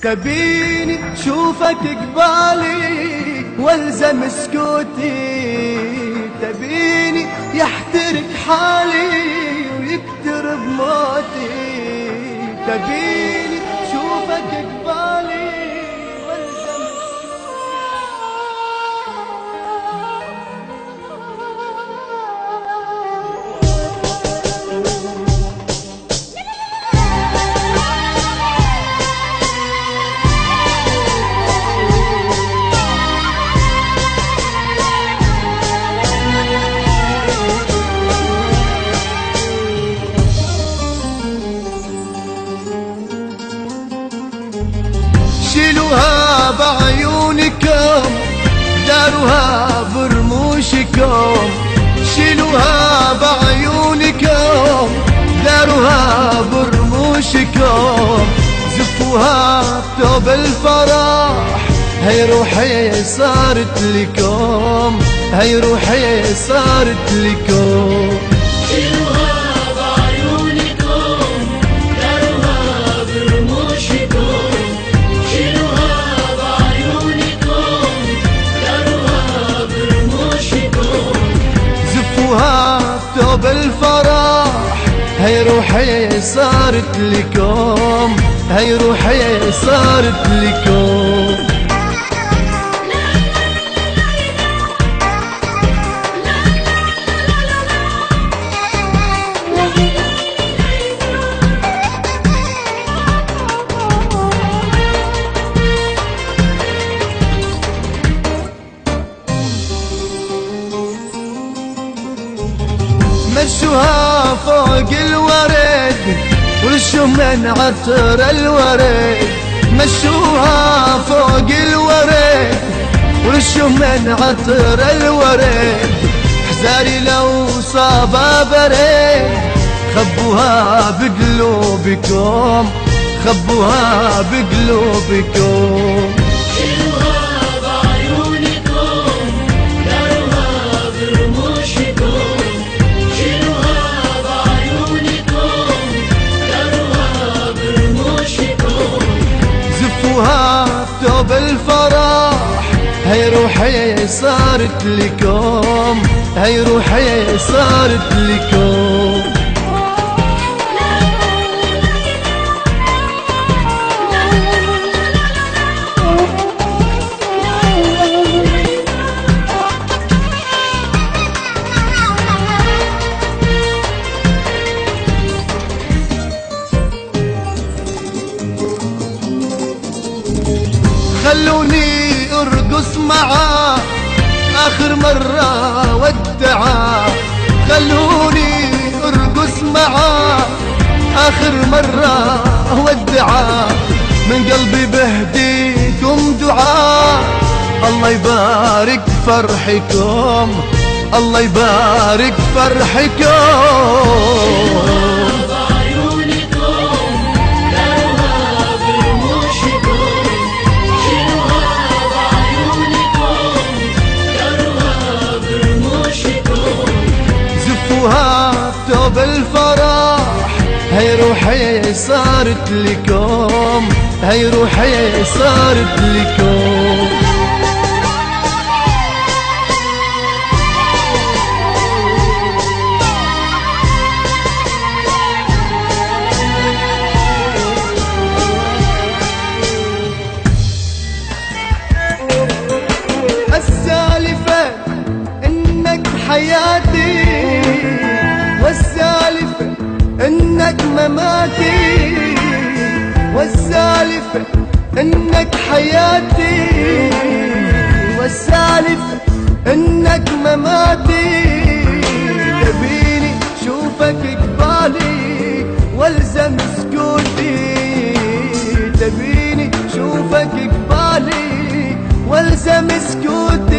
تبيني شوفك قبالي والزم سكوتي، تبيني يحترق حالي ويكترب موتي، تبيني شوفك قبالي والزم شيلوها بعيونكم، داروها برموشكم، شيلوها بعيونكم، داروها برموشكم، زفوها بثوب الفرح، هي روحي صارت لكم، هي روحي صارت لكم. ثوب الفرح، هي روحي صارت لكم، هي روحي صارت لكم. مشوها فوق الورد ورشوا من عطر الورد، مشوها فوق الورد ورشوا من عطر الورد، حزاري لو صابها برد خبوها بقلوبكم، خبوها بقلوبكم. ثوب الفرح، هي روحي صارت لكم، هي روحي صارت لكم. خلوني ارقص معاه اخر مرة ودعاه، خلوني ارقص معاه اخر مرة ودعاه، من قلبي بهديكم دعاء، الله يبارك فرحكم، الله يبارك فرحكم. ثوب الفرح، هي روحي صارت لكم، هي روحي صارت لكم. السالفة انك حياتي، والسالفة انك مماتي، والسالفة انك حياتي، والسالفة انك مماتي، تبيني شوفك قبالي والزم سكوتي، تبيني شوفك قبالي والزم سكوتي.